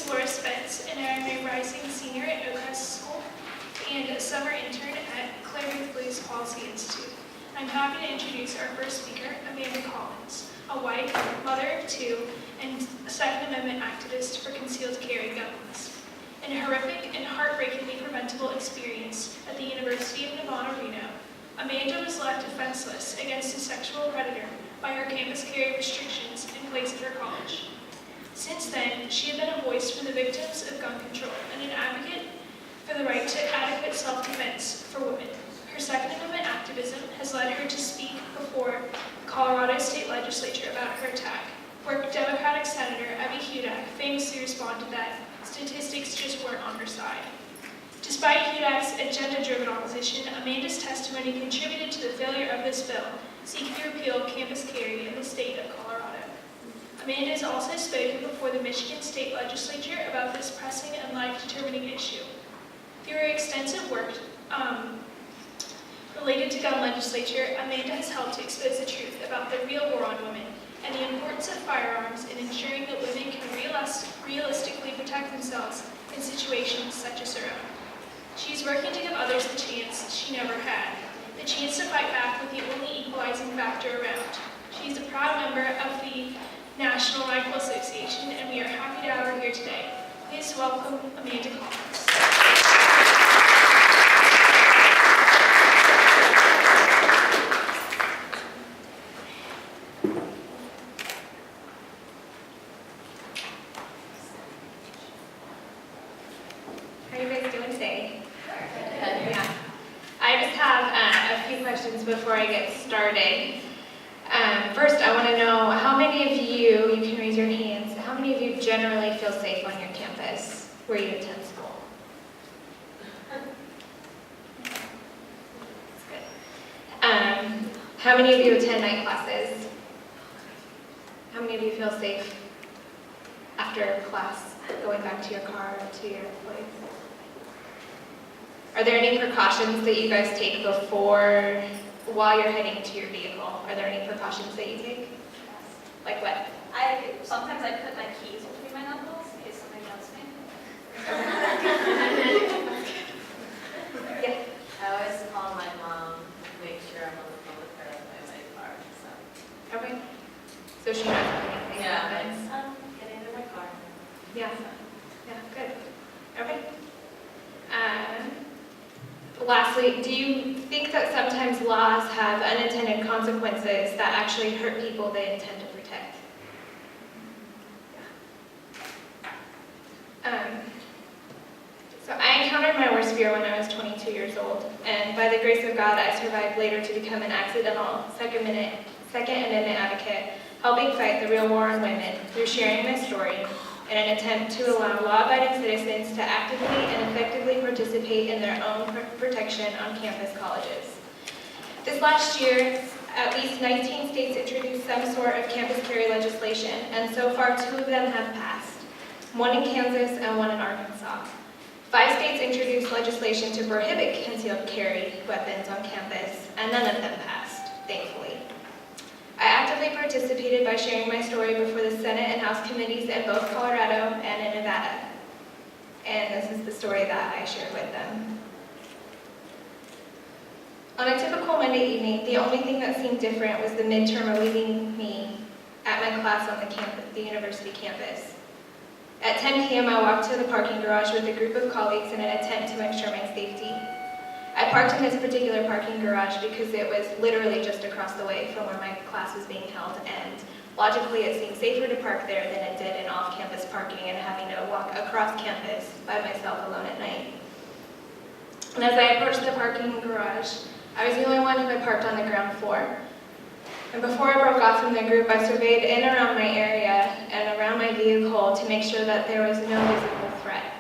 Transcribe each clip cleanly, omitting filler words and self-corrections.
and I'm a rising senior at Oakhurst School and a summer intern at Clare Luce Policy Institute. I'm happy to introduce our first speaker, Amanda Collins, a wife, mother of two, and a Second Amendment activist for concealed carry guns. In a horrific and heartbreakingly preventable experience at the University of Nevada-Reno, Amanda was left defenseless against a sexual predator by her campus carry restrictions in place at her college. Since then, she had been a voice for the victims of gun control and an advocate for the right to adequate self-defense for women. Her Second Amendment activism has led her to speak before the Colorado State Legislature about her attack, where Democratic Senator Abby Hudak famously responded that statistics just weren't on her side. Despite Hudak's agenda-driven opposition, Amanda's testimony contributed to the failure of this bill, seeking to repeal campus carry in the state of Colorado. Amanda has also spoken before the Michigan State Legislature about this pressing and life-determining issue. Through her extensive work related to gun legislature, Amanda has helped to expose the truth about the real war on women and the importance of firearms in ensuring that women can realistically protect themselves in situations such as her own. She's working to give others the chance she never had, the chance to fight back with the only equalizing factor around. She's a proud member of the National Rifle Association, and we are happy to have her here today. Please welcome Amanda Collins. How are you guys doing today? Yeah. I just have a few questions before I get started. First, I want to know how many of you can raise your hands, how many of you generally feel safe on your campus where you attend school? That's good. How many of you attend night classes? How many of you feel safe after class going back to your car or to your place? Are there any precautions that you guys take while you're heading to your vehicle? Are there any precautions that you take? Like what? Sometimes I put my keys between my knuckles in case somebody jumps me. Yeah. I always call my mom to make sure I'm on the phone with her by my car. So. Okay. So she knows anything happens. Get into my car. Yeah. Yeah, good. Okay. Lastly, do you think that sometimes laws have unintended consequences that actually hurt people they intend to protect? Yeah. So I encountered my worst fear when I was 22 years old, and by the grace of God, I survived later to become an accidental Second Amendment advocate, helping fight the real war on women through sharing my story in an attempt to allow law-abiding citizens to actively and effectively participate in their own protection on campus colleges. This last year, at least 19 states introduced some sort of campus carry legislation, and so far 2 of them have passed, one in Kansas and one in Arkansas. 5 states introduced legislation to prohibit concealed carry weapons on campus, and none of them passed, thankfully. I actively participated by sharing my story before the Senate and House committees in both Colorado and in Nevada. And this is the story that I shared with them. On a typical Monday evening, the only thing that seemed different was the midterm awaiting me at my class on the university campus. At 10 p.m., I walked to the parking garage with a group of colleagues in an attempt to ensure my safety. I parked in this particular parking garage because it was literally just across the way from where my class was being held, and logically it seemed safer to park there than it did in off-campus parking and having to walk across campus by myself alone at night. And as I approached the parking garage, I was the only one who had parked on the ground floor. And before I broke off from the group, I surveyed in and around my area and around my vehicle to make sure that there was no visible threat.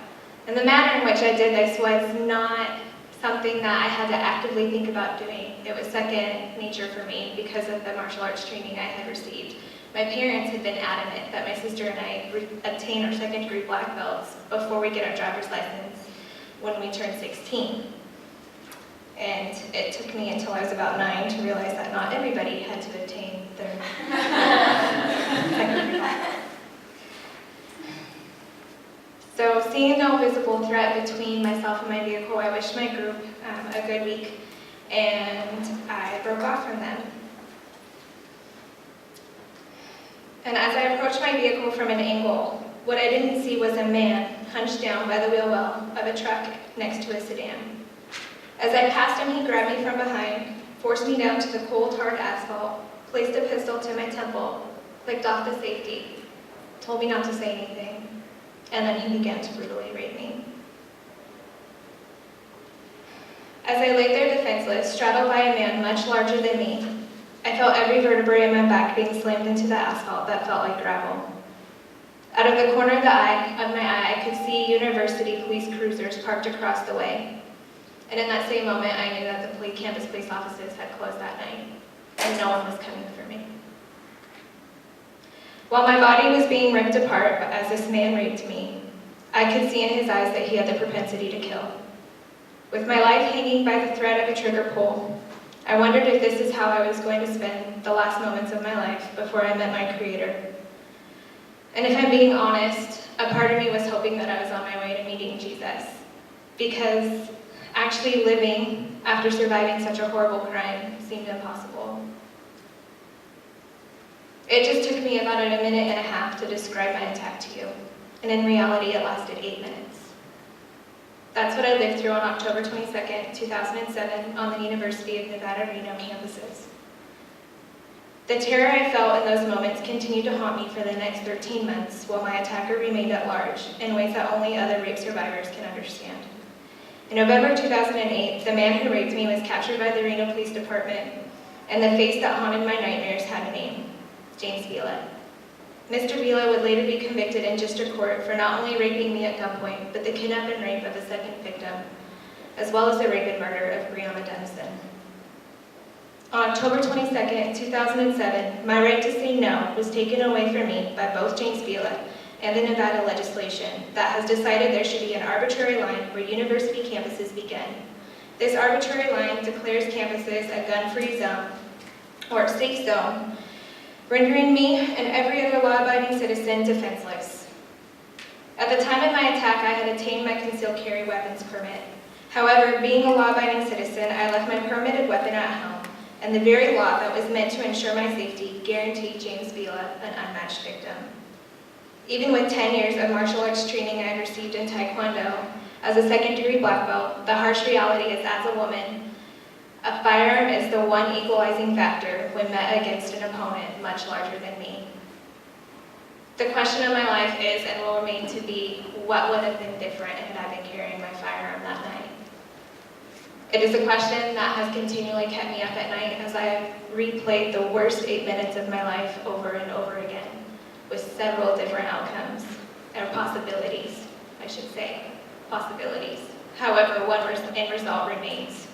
And the manner in which I did this was not something that I had to actively think about doing. It was second nature for me because of the martial arts training I had received. My parents had been adamant that my sister and I obtain our second-degree black belts before we get our driver's license when we turn 16. And it took me until I was about 9 to realize that not everybody had to obtain their second-degree black belt. So seeing no visible threat between myself and my vehicle, I wished my group a good week, and I broke off from them. And as I approached my vehicle from an angle, what I didn't see was a man hunched down by the wheel well of a truck next to a sedan. As I passed him, he grabbed me from behind, forced me down to the cold, hard asphalt, placed a pistol to my temple, clicked off the safety, told me not to say anything, and then he began to brutally rape me. As I lay there defenseless, straddled by a man much larger than me, I felt every vertebrae in my back being slammed into the asphalt that felt like gravel. Out of the corner of my eye, I could see university police cruisers parked across the way. And in that same moment, I knew that the campus police offices had closed that night, and no one was coming for me. While my body was being ripped apart as this man raped me, I could see in his eyes that he had the propensity to kill. With my life hanging by the thread of a trigger pull, I wondered if this is how I was going to spend the last moments of my life before I met my Creator. And if I'm being honest, a part of me was hoping that I was on my way to meeting Jesus, because actually living after surviving such a horrible crime seemed impossible. It just took me about a minute and a half to describe my attack to you, and in reality it lasted 8 minutes. That's what I lived through on October 22nd, 2007 on the University of Nevada-Reno campuses. The terror I felt in those moments continued to haunt me for the next 13 months while my attacker remained at large in ways that only other rape survivors can understand. In November 2008, the man who raped me was captured by the Reno Police Department, and the face that haunted my nightmares had a name: James Boothe. Mr. Boothe would later be convicted in district court for not only raping me at gunpoint, but the kidnap and rape of a second victim, as well as the rape and murder of Breonna Dennison. On October 22nd, 2007, my right to say no was taken away from me by both James Boothe and the Nevada legislation that has decided there should be an arbitrary line where university campuses begin. This arbitrary line declares campuses a gun-free zone, or safe zone, rendering me and every other law-abiding citizen defenseless. At the time of my attack, I had attained my concealed carry weapons permit. However, being a law-abiding citizen, I left my permitted weapon at home, and the very law that was meant to ensure my safety guaranteed James Boothe an unmatched victim. Even with 10 years of martial arts training I had received in Taekwondo, as a second-degree black belt, the harsh reality is, as a woman, a firearm is the one equalizing factor when met against an opponent much larger than me. The question of my life is, and will remain to be, what would have been different had I been carrying my firearm that night? It is a question that has continually kept me up at night as I have replayed the worst 8 minutes of my life over and over again, with several different outcomes, or possibilities, I should say, possibilities. However, one end result remains.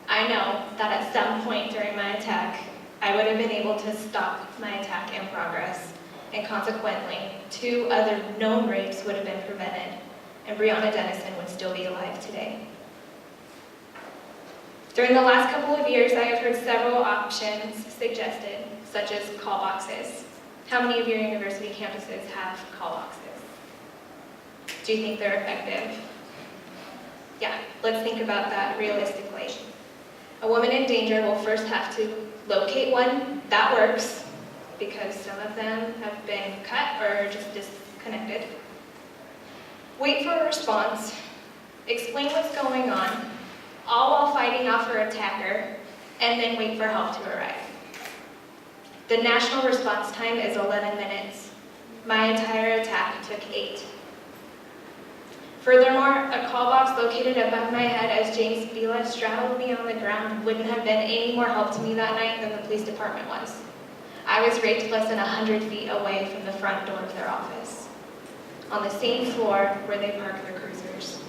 I know that at some point during my attack, I would have been able to stop my attack in progress, and consequently, 2 other known rapes would have been prevented, and Breonna Dennison would still be alive today. During the last couple of years, I have heard several options suggested, such as call boxes. How many of your university campuses have call boxes? Do you think they're effective? Yeah, let's think about that realistically. A woman in danger will first have to locate one. That works, because some of them have been cut or just disconnected. Wait for a response, explain what's going on, all while fighting off her attacker, and then wait for help to arrive. The national response time is 11 minutes. My entire attack took 8. Furthermore, a call box located above my head as James Boothe straddled me on the ground wouldn't have been any more help to me that night than the police department was. I was raped less than 100 feet away from the front door of their office, on the same floor where they park their cruisers.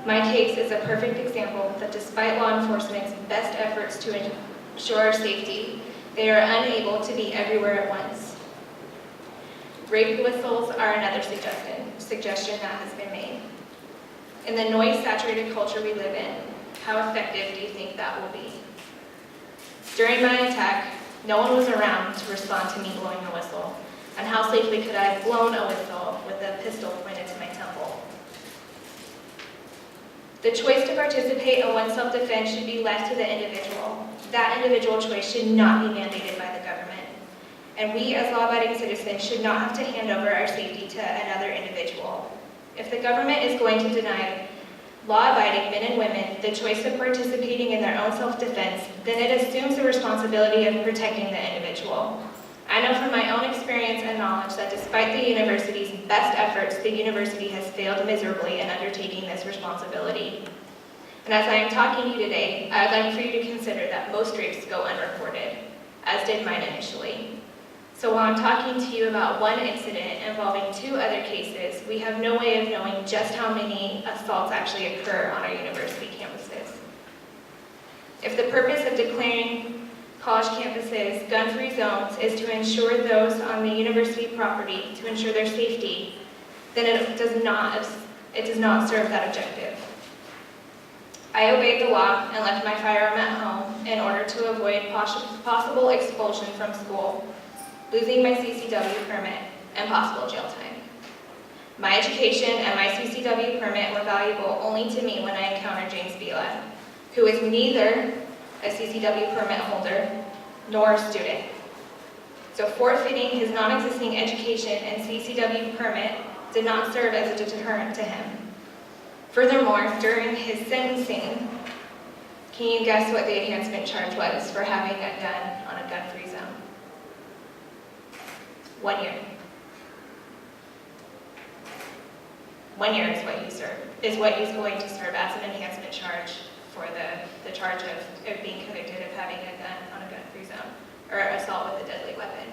My case is a perfect example that despite law enforcement's best efforts to ensure our safety, they are unable to be everywhere at once. Rape whistles are another suggestion that has been made. In the noise-saturated culture we live in, how effective do you think that will be? During my attack, no one was around to respond to me blowing a whistle, and how safely could I have blown a whistle with a pistol pointed The choice to participate in one's self-defense should be left to the individual. That individual choice should not be mandated by the government. And we as law-abiding citizens should not have to hand over our safety to another individual. If the government is going to deny law-abiding men and women the choice of participating in their own self-defense, then it assumes the responsibility of protecting the individual. I know from my own experience and knowledge that despite the university's best efforts, the university has failed miserably in undertaking this responsibility. And as I am talking to you today, I would like for you to consider that most rapes go unreported, as did mine initially. So while I'm talking to you about one incident involving 2 other cases, we have no way of knowing just how many assaults actually occur on our university campuses. If the purpose of declaring college campuses gun-free zones is to ensure those on the university property, to ensure their safety, then it does not serve that objective. I obeyed the law and left my firearm at home in order to avoid possible expulsion from school, losing my CCW permit, and possible jail time. My education and my CCW permit were valuable only to me when I encountered James Boothe, who is neither a CCW permit holder nor a student. So forfeiting his non-existing education and CCW permit did not serve as a deterrent to him. Furthermore, during his sentencing, can you guess what the enhancement charge was for having a gun on a gun-free zone? 1 year. 1 year is what he's going to serve as an enhancement charge for the charge of being convicted of having a gun on a gun-free zone, or assault with a deadly weapon.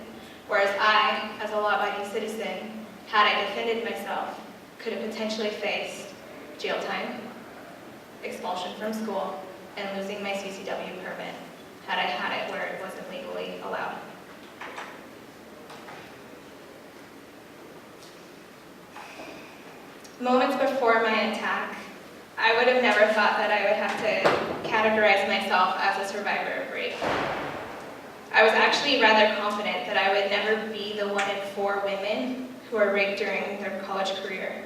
Whereas I, as a law-abiding citizen, had I defended myself, could have potentially faced jail time, expulsion from school, and losing my CCW permit had I had it where it wasn't legally allowed. Moments before my attack, I would have never thought that I would have to categorize myself as a survivor of rape. I was actually rather confident that I would never be the 1 in 4 women who are raped during their college career,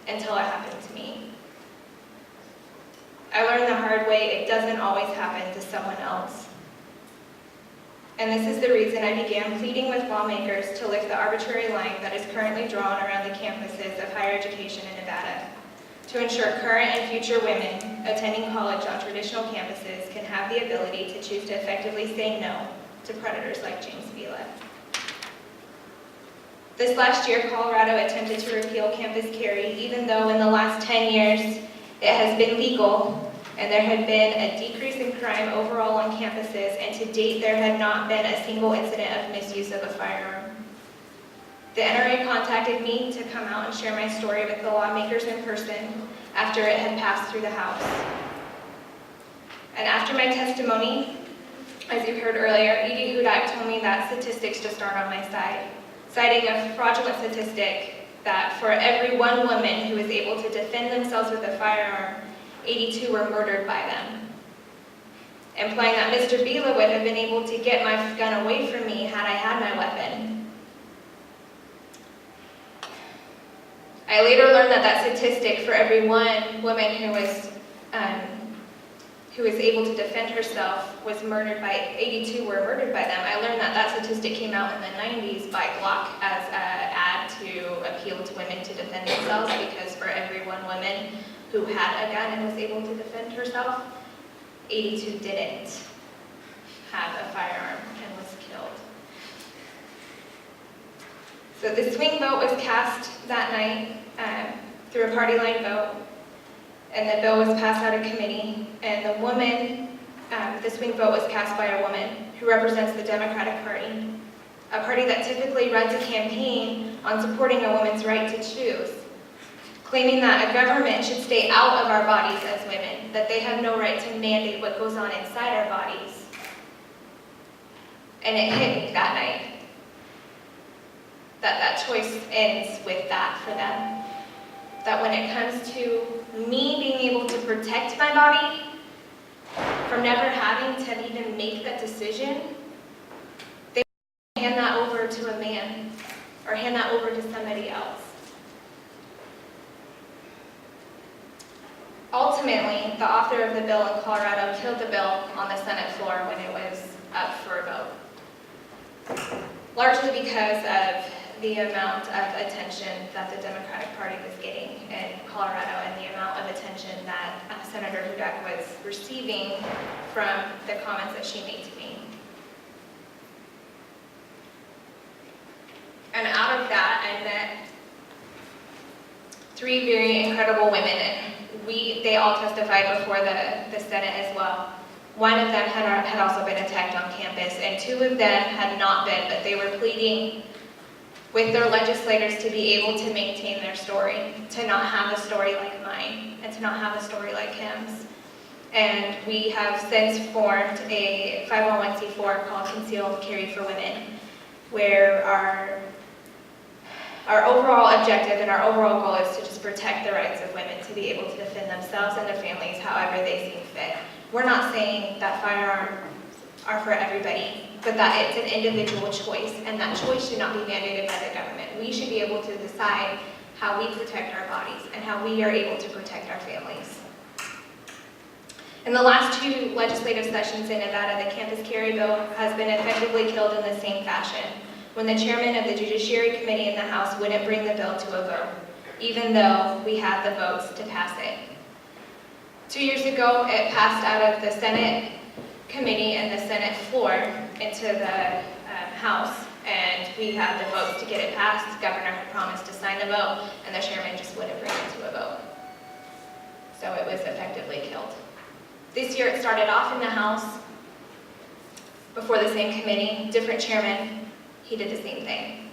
until it happened to me. I learned the hard way it doesn't always happen to someone else. And this is the reason I began pleading with lawmakers to lift the arbitrary line that is currently drawn around the campuses of higher education in Nevada, to ensure current and future women attending college on traditional campuses can have the ability to choose to effectively say no to predators like James Boothe. This last year, Colorado attempted to repeal campus carry, even though in the last 10 years it has been legal and there had been a decrease in crime overall on campuses, and to date there had not been a single incident of misuse of a firearm. The NRA contacted me to come out and share my story with the lawmakers in person after it had passed through the House. And after my testimony, as you heard earlier, Edie Hudak told me that statistics just aren't on my side, citing a fraudulent statistic that for every 1 woman who is able to defend themselves with a firearm, 82 were murdered by them, implying that Mr. Boothe would have been able to get my gun away from me had I had my weapon. I later learned that statistic for every 1 woman who was able to defend herself was murdered by, 82 were murdered by them. I learned that statistic came out in the 90s by Glock as an ad to appeal to women to defend themselves, because for every 1 woman who had a gun and was able to defend herself, 82 didn't have a firearm and was killed. So the swing vote was cast that night through a party line vote, and the bill was passed out of committee, and the swing vote was cast by a woman who represents the Democratic Party, a party that typically runs a campaign on supporting a woman's right to choose, claiming that a government should stay out of our bodies as women, that they have no right to mandate what goes on inside our bodies. And it hit me that night, that choice ends with that for them. That when it comes to me being able to protect my body from never having to even make that decision, they hand that over to a man or hand that over to somebody else. Ultimately, ultimately, the author of the bill in Colorado killed the bill on the Senate floor when it was up for a vote, largely because of the amount of attention that the Democratic Party was getting in Colorado and the amount of attention that Senator Boothe was receiving from the comments that she made to me. And out of that, I met 3 very incredible women, and they all testified before the Senate as well. One of them had also been attacked on campus, and 2 of them had not been, but they were pleading with their legislators to be able to maintain their story, to not have a story like mine, and to not have a story like Kim's. And we have since formed a 501c4 called Concealed Carry for Women, where our overall objective and our overall goal is to just protect the rights of women to be able to defend themselves and their families however they see fit. We're not saying that firearms are for everybody, but that it's an individual choice, and that choice should not be mandated by the government. We should be able to decide how we protect our bodies and how we are able to protect our families. In the last 2 legislative sessions in Nevada, the campus carry bill has been effectively killed in the same fashion, when the chairman of the Judiciary Committee in the House wouldn't bring the bill to a vote, even though we had the votes to pass it. 2 years ago, it passed out of the Senate committee and the Senate floor into the House, and we had the votes to get it passed. The governor had promised to sign the vote, and the chairman just wouldn't bring it to a vote. So it was effectively killed. This year it started off in the House before the same committee, different chairman. He did the same thing.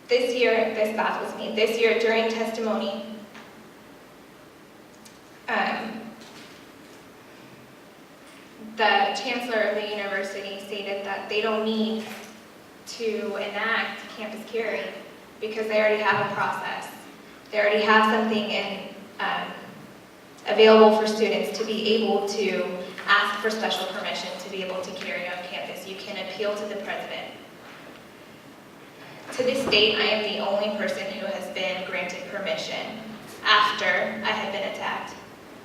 This year, this baffles me. This year, during testimony, the chancellor of the university stated that they don't need to enact campus carry because they already have a process. They already have something available for students to be able to ask for special permission to be able to carry on campus. You can appeal to the president. To this date, I am the only person who has been granted permission after I had been attacked,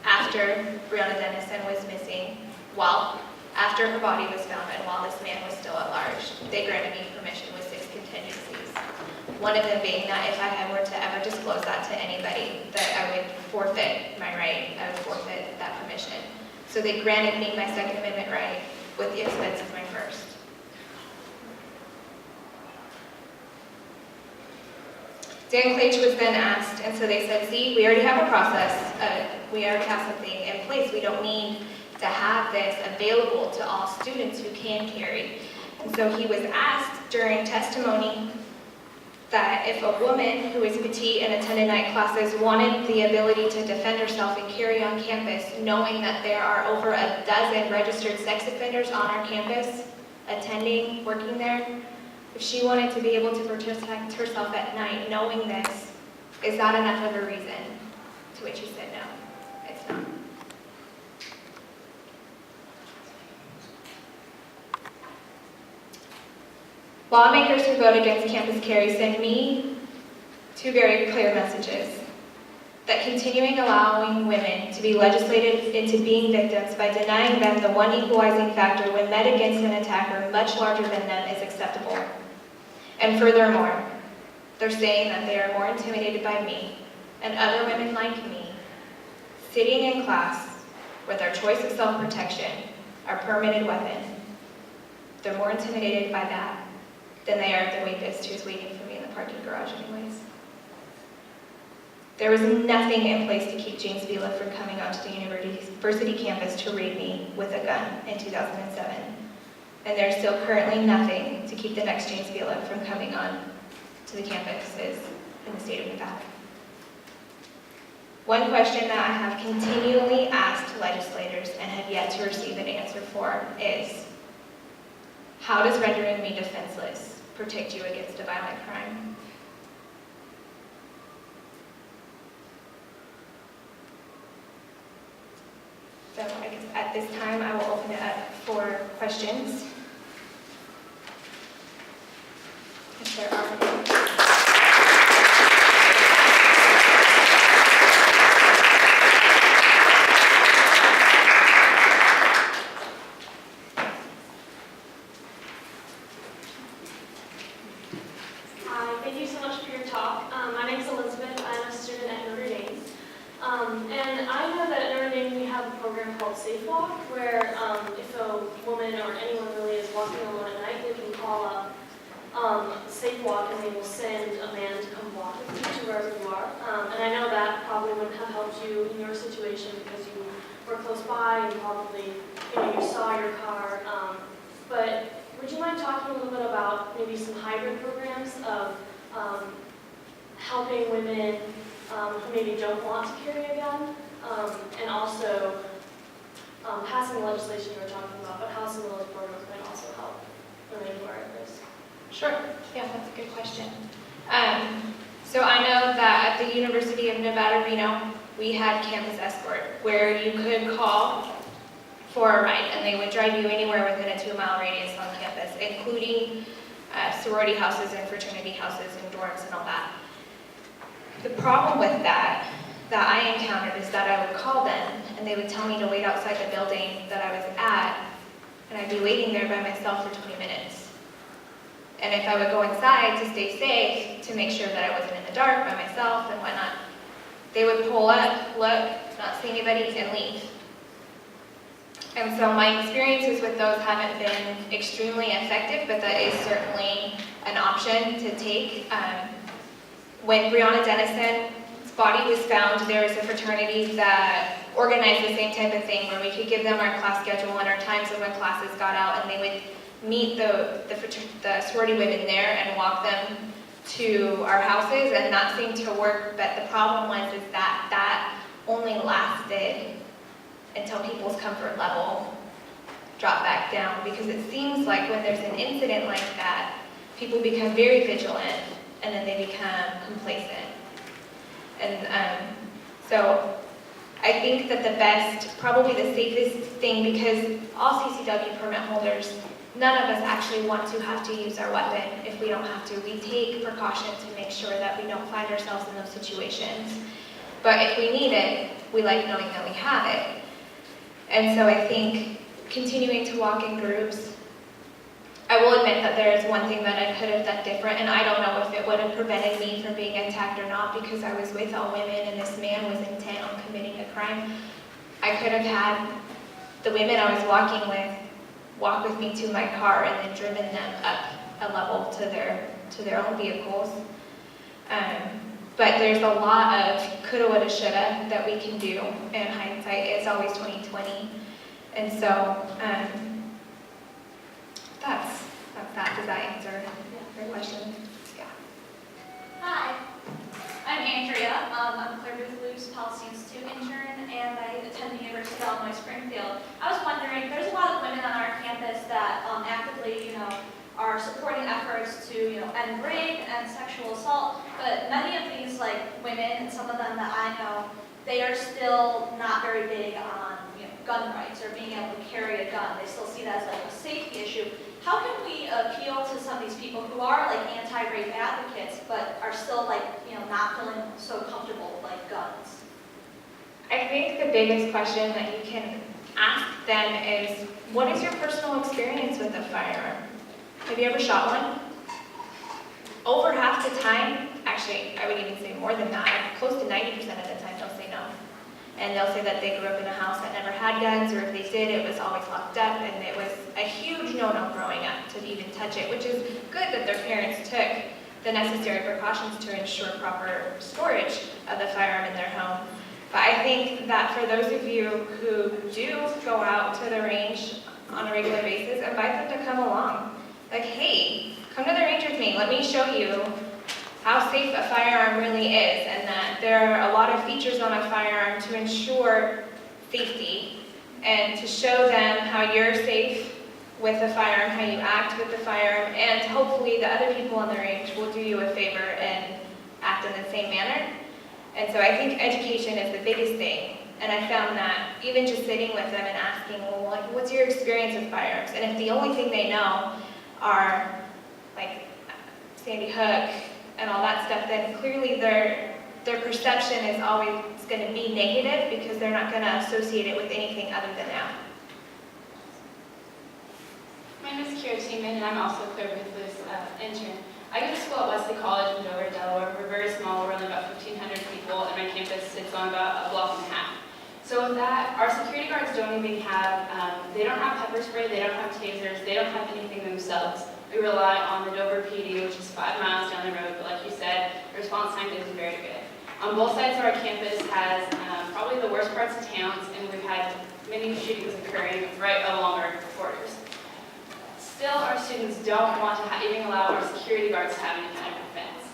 after Breonna Dennison was missing, after her body was found, and while this man was still at large. They granted me permission with 6 contingencies. One of them being that if I were to ever disclose that to anybody, that I would forfeit my right, I would forfeit that permission. So they granted me my Second Amendment right with the expense of my first. Dan Clare was then asked, and so they said, see, we already have a process, we already have something in place, we don't need to have this available to all students who can carry. And so he was asked during testimony that if a woman who is petite and attended night classes wanted the ability to defend herself and carry on campus, knowing that there are over a dozen registered sex offenders on our campus, attending, working there, if she wanted to be able to protect herself at night, knowing this, is that enough of a reason? To which he said no, it's not. Lawmakers who vote against campus carry send me 2 very clear messages. That continuing allowing women to be legislated into being victims by denying them the one equalizing factor when met against an attacker much larger than them is acceptable. And furthermore, they're saying that they are more intimidated by me and other women like me sitting in class with our choice of self-protection, our permitted weapon. They're more intimidated by that than they are the rapist who's waiting for me in the parking garage anyways. There was nothing in place to keep James Boothe from coming onto the university campus to raid me with a gun in 2007. And there's still currently nothing to keep the next James Boothe from coming on to the campuses in the state of Nevada. One question that I have continually asked legislators and have yet to receive an answer for is, how does rendering me defenseless protect you against a violent crime? So I guess at this time I will open it up for questions. situation because you were close by and probably, you saw your car. But would you mind talking a little bit about maybe some hybrid programs of helping women who maybe don't want to carry a gun, and also passing the legislation you were talking about, but how some of those programs might also help women who are at risk? Sure. Yeah, that's a good question. So I know that at the University of Nevada, Reno, we had campus escort, where you could call for a ride, and they would drive you anywhere within a 2-mile radius on campus, including sorority houses and fraternity houses and dorms and all that. The problem with that I encountered is that I would call them, and they would tell me to wait outside the building that I was at, and I'd be waiting there by myself for 20 minutes. And if I would go inside to stay safe, to make sure that I wasn't in the dark by myself and whatnot, they would pull up, look, not see anybody, and leave. And so my experiences with those haven't been extremely effective, but that is certainly an option to take. When Breonna Dennison's body was found, there was a fraternity that organized the same type of thing, where we could give them our class schedule and our times of when classes got out, and they would meet the sorority women there and walk them to our houses, and that seemed to work. But the problem was that only lasted until people's comfort level dropped back down, because it seems like when there's an incident like that, people become very vigilant and then they become complacent. And so I think that the best, probably the safest thing, because all CCW permit holders, none of us actually want to have to use our weapon if we don't have to. We take precautions to make sure that we don't find ourselves in those situations. But if we need it, we like knowing that we have it. And so I think continuing to walk in groups, I will admit that there is one thing that I could have done different, and I don't know if it would have prevented me from being attacked or not, because I was with all women and this man was intent on committing a crime. I could have had the women I was walking with walk with me to my car and then driven them up a level to their own vehicles. But there's a lot of coulda, woulda, shoulda that we can do, and hindsight is always 20/20. And so that's that. Does that answer your question? Yeah. Hi, I'm Andrea. I'm Clare, Boothe, Luce Policy Institute intern, and I attend the University of Illinois Springfield. I was wondering, there's a lot of women on our campus that actively, are supporting efforts to, end rape and sexual assault, but many of these, women, and some of them that I know, they are still not very big on, gun rights or being able to carry a gun. They still see that as, a safety issue. How can we appeal to some of these people who are, anti-rape advocates, but are still, not feeling so comfortable with, guns? I think the biggest question that you can ask them is, what is your personal experience with a firearm? Have you ever shot one? Over half the time, actually, I would even say more than that, close to 90% of the time they'll say no. And they'll say that they grew up in a house that never had guns, or if they did, it was always locked up, and it was a huge no-no growing up to even touch it, which is good that their parents took the necessary precautions to ensure proper storage of the firearm in their home. But I think that for those of you who do go out to the range on a regular basis, invite them to come along. Hey, come to the range with me. Let me show you how safe a firearm really is, and that there are a lot of features on a firearm to ensure safety, and to show them how you're safe with the firearm, how you act with the firearm, and hopefully the other people on the range will do you a favor and act in the same manner. And so I think education is the biggest thing. And I found that even just sitting with them and asking, well, what's your experience with firearms? And if the only thing they know are Sandy Hook and all that stuff, then clearly their perception is always going to be negative, because they're not going to associate it with anything other than that. My name is Kira Tiemann, and I'm also Clare Boothe's intern. I go to school at Wesley College in Dover, Delaware. We're very small. We're only about 1,500 people, and my campus sits on about a block and a half. So with that, our security guards don't even have, they don't have pepper spray, they don't have tasers, they don't have anything themselves. We rely on the Dover PD, which is 5 miles down the road, but like you said, the response time is very good. On both sides of our campus has probably the worst parts of towns, and we've had many shootings occurring right along our borders. Still, our students don't want to even allow our security guards to have any kind of defense.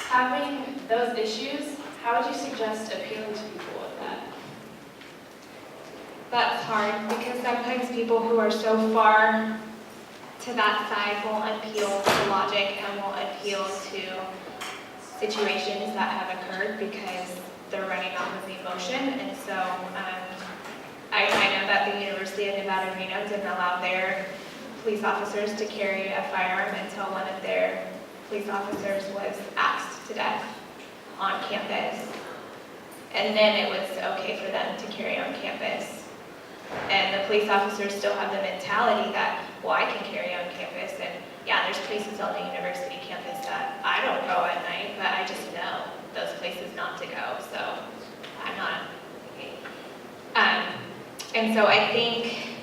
Having those issues, how would you suggest appealing to people with that? That's hard because sometimes people who are so far to that side won't appeal to logic and won't appeal to situations that have occurred because they're running off of emotion. And so I know that the University of Nevada, Reno didn't allow their police officers to carry a firearm until one of their police officers was axed to death on campus. And then it was okay for them to carry on campus. And the police officers still have the mentality that, well, I can carry on campus. And yeah, there's places on the university campus that I don't go at night, but I just know those places not to go. So I'm not. And so I think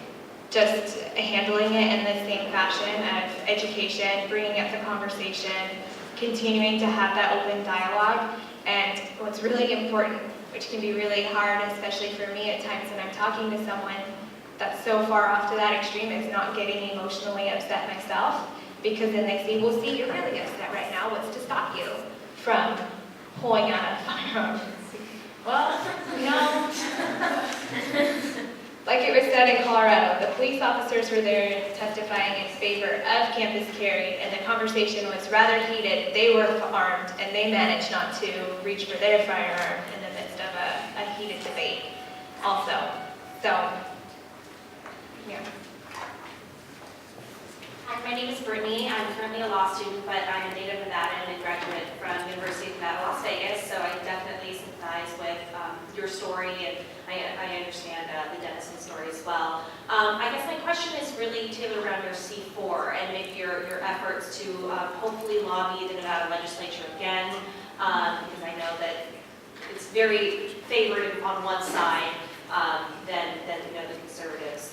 just handling it in the same fashion of education, bringing up the conversation, continuing to have that open dialogue. And what's really important, which can be really hard, especially for me at times when I'm talking to someone that's so far off to that extreme, is not getting emotionally upset myself, because then they say, well, see, you're really upset right now. What's to stop you from pulling out a firearm? Well, no. Like it was said in Colorado, the police officers were there testifying in favor of campus carry, and the conversation was rather heated. They were armed, and they managed not to reach for their firearm in the midst of a heated debate also. So, yeah. Hi, my name is Brittany. I'm currently a law student, but I'm a native Nevadan and a graduate from University of Nevada, Las Vegas, so I definitely sympathize with your story, and I understand the Denison story as well. I guess my question is really tailored around your C4 and maybe your efforts to hopefully lobby the Nevada legislature again, because I know that it's very favored on one side than the conservatives.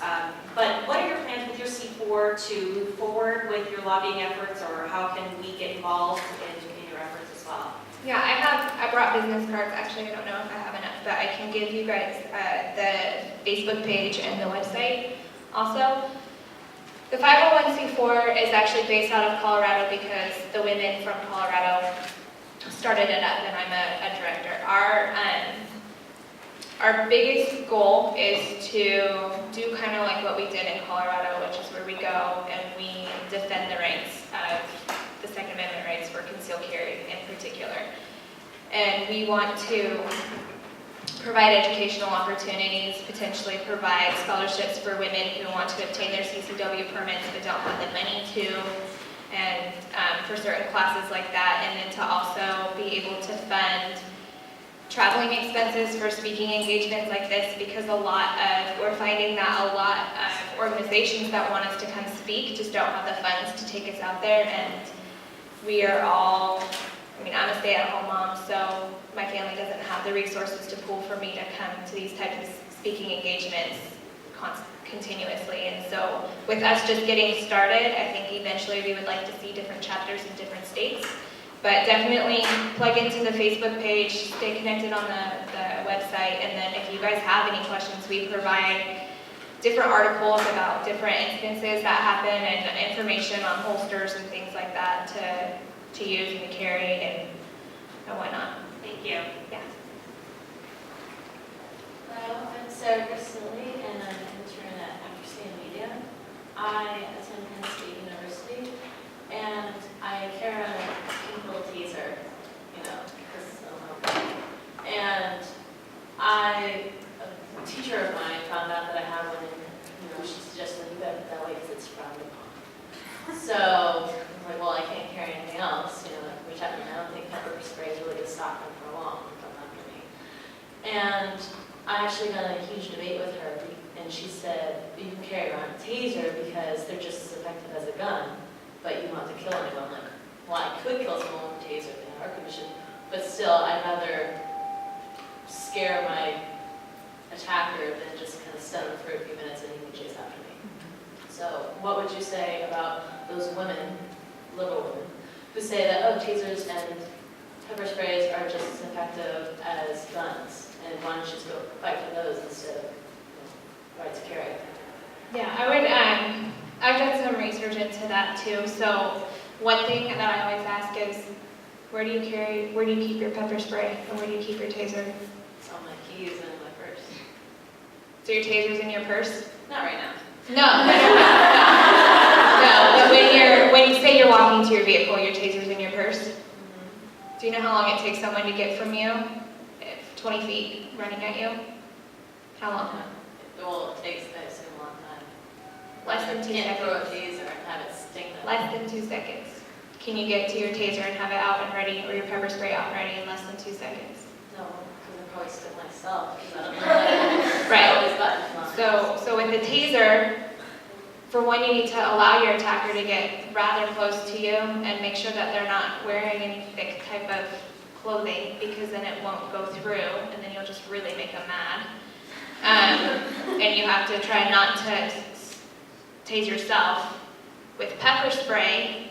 But what are your plans with your C4 to move forward with your lobbying efforts, or how can we get involved in your efforts as well? Yeah, I brought business cards. Actually, I don't know if I have enough, but I can give you guys the Facebook page and the website also. The 501c4 is actually based out of Colorado because the women from Colorado started it up, and I'm a director. Our biggest goal is to do kind of like what we did in Colorado, which is where we go and we defend the rights of the Second Amendment rights for concealed carry in particular. And we want to provide educational opportunities, potentially provide scholarships for women who want to obtain their CCW permits but don't have the money to, and for certain classes like that, and then to also be able to fund traveling expenses for speaking engagements like this, because we're finding that a lot of organizations that want us to come speak just don't have the funds to take us out there. And we are all, I'm a stay-at-home mom, so my family doesn't have the resources to pool for me to come to these types of speaking engagements continuously. And so with us just getting started, I think eventually we would like to see different chapters in different states. But definitely plug into the Facebook page, stay connected on the website, and then if you guys have any questions, we provide different articles about different instances that happen and information on holsters and things like that to use and to carry and whatnot. Thank you. Yeah. Hello, I'm Sarah Grisilli, and I'm an intern at Understand Media. I attend Penn State University, and I carry around a pink little teaser, because and a teacher of mine found out that I have one, and she suggested you better put that way because it's frowned upon. So I was like, well, I can't carry anything else, which I don't think pepper spray is really going to stop them for long, don't after me. And I actually got in a huge debate with her, and she said, you can carry around a taser because they're just as effective as a gun, but you don't have to kill anyone. Like, well, I could kill someone with a taser in our condition, but still, I'd rather scare my attacker than just kind of stun him for a few minutes and he can chase after me. So what would you say about those women, little women, who say that, oh, tasers and pepper sprays are just as effective as guns, and and why don't you just go fight for those instead of, you know, right to carry? Yeah, I would, I've done some research into that too. So one thing that I always ask is, where do you keep your pepper spray, and where do you keep your taser? It's on my keys and in my purse. So your taser's in your purse? Not right now. No, no, but when you say you're walking to your vehicle, your taser's in your purse? Do you know how long it takes someone to get from you? 20 feet running at you? How long? Well, it takes, I assume, a long time. Less than 2 Can't throw a seconds. taser and have it sting them. Less than 2 seconds. Can you get to your taser and have it out and ready, or your pepper spray out and ready in less than 2 seconds? No, because I'm probably still myself, because I don't know. Right. All these buttons on. So with the taser, for one, you need to allow your attacker to get rather close to you and make sure that they're not wearing any thick type of clothing, because then it won't go through, and then you'll just really make them mad. And you have to try not to tase yourself. With pepper spray,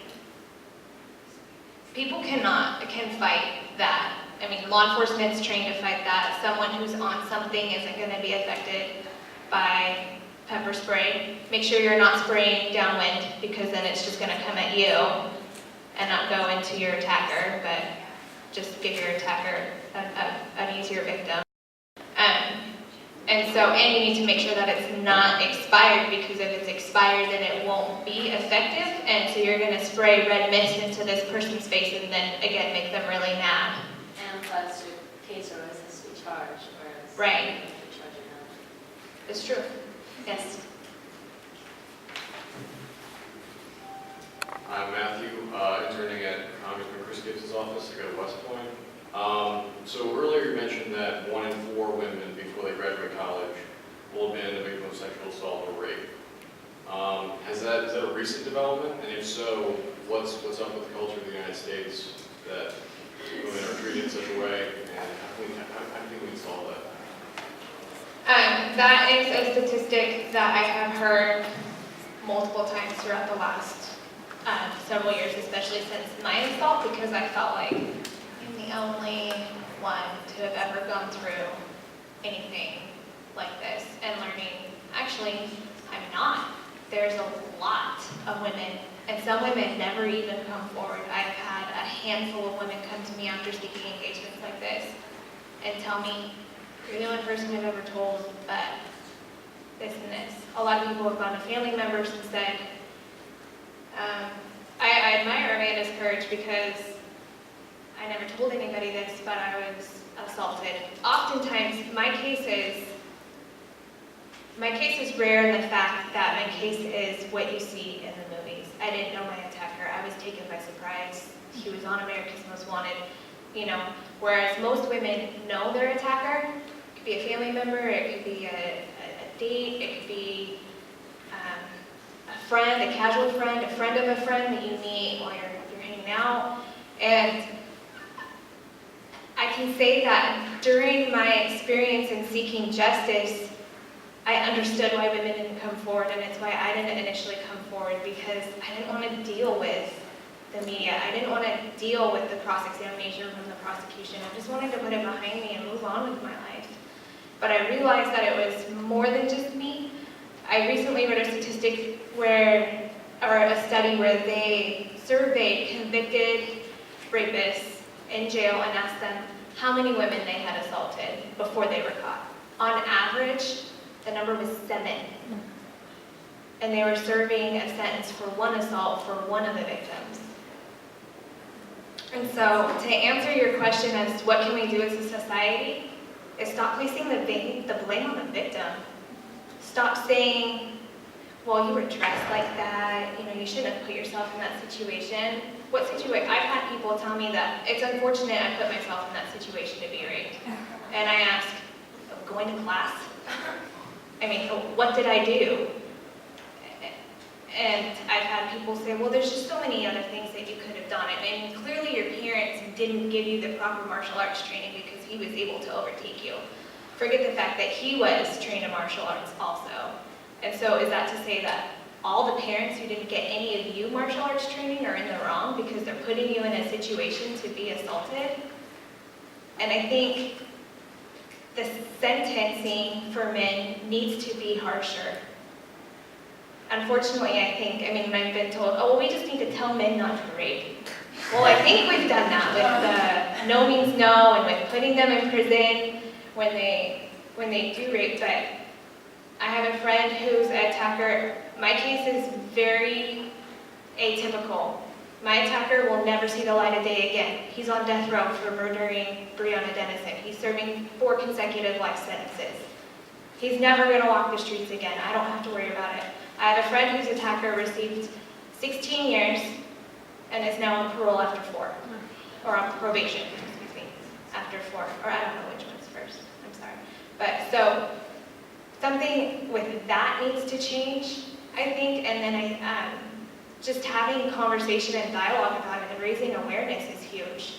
people can fight that. I mean, law enforcement's trained to fight that. Someone who's on something isn't going to be affected by pepper spray. Make sure you're not spraying downwind, because then it's just going to come at you and not go into your attacker, but just give your attacker an easier victim. And you need to make sure that it's not expired, because if it's expired, then it won't be effective, and so you're going to spray red mist into this person's face and then, again, make them really mad. And plus, your taser resistance to charge, whereas Right. you can charge it now. It's true. Yes. I'm Matthew, interning at Congressman Chris Gibbs' office. I go to West Point. So earlier you mentioned that 1 in 4 women before they graduate college will have been a victim of sexual assault or rape. Is that a recent development? And if so, what's up with the culture of the United States that women are treated in such a way, and how can we solve that? That is a statistic that I have heard multiple times throughout the last several years, especially since my assault, because I felt like I'm the only one to have ever gone through anything like this and learning, actually, I'm not. There's a lot of women, and some women never even come forward. I've had a handful of women come to me after speaking engagements like this and tell me, you're the only person I've ever told, but this and this. A lot of people have gone to family members and said, I admire Amanda's courage, because I never told anybody this, but I was assaulted. Oftentimes, my case is rare in the fact that my case is what you see in the movies. I didn't know my attacker. I was taken by surprise. He was on America's Most Wanted, whereas most women know their attacker. It could be a family member, it could be a date, it could be a friend, a casual friend, a friend of a friend that you meet while you're hanging out. And I can say that during my experience in seeking justice, I understood why women didn't come forward, and it's why I didn't initially come forward, because I didn't want to deal with the media. I didn't want to deal with the cross-examination from the prosecution. I just wanted to put it behind me and move on with my life. But I realized that it was more than just me. I recently read a statistic a study where they surveyed convicted rapists in jail and asked them how many women they had assaulted before they were caught. On average, the number was 7. And they were serving a sentence for one assault for one of the victims. And so, to answer your question as to what can we do as a society, is stop placing the blame on the victim. Stop saying, well, you were dressed like that, you shouldn't have put yourself in that situation. What situation? I've had people tell me that it's unfortunate I put myself in that situation to be raped. And I ask, going to class? I mean, what did I do? And I've had people say, well, there's just so many other things that you could have done. I mean, clearly your parents didn't give you the proper martial arts training because he was able to overtake you. Forget the fact that he was trained in martial arts also. And so is that to say that all the parents who didn't get any of you martial arts training are in the wrong because they're putting you in a situation to be assaulted? And I think the sentencing for men needs to be harsher. Unfortunately, I think, I've been told, oh, well, we just need to tell men not to rape. Well, I think we've done that with the no means no and with putting them in prison when they do rape, but I have a friend who's an attacker. My case is very atypical. My attacker will never see the light of day again. He's on death row for murdering Breonna Dennison. He's serving 4 consecutive life sentences. He's never going to walk the streets again. I don't have to worry about it. I have a friend whose attacker received 16 years and is now on parole after 4. Or on probation, excuse me, after 4. Or I don't know which one's first. I'm sorry. But so, something with that needs to change, I think, and then just having conversation and dialogue about it and raising awareness is huge.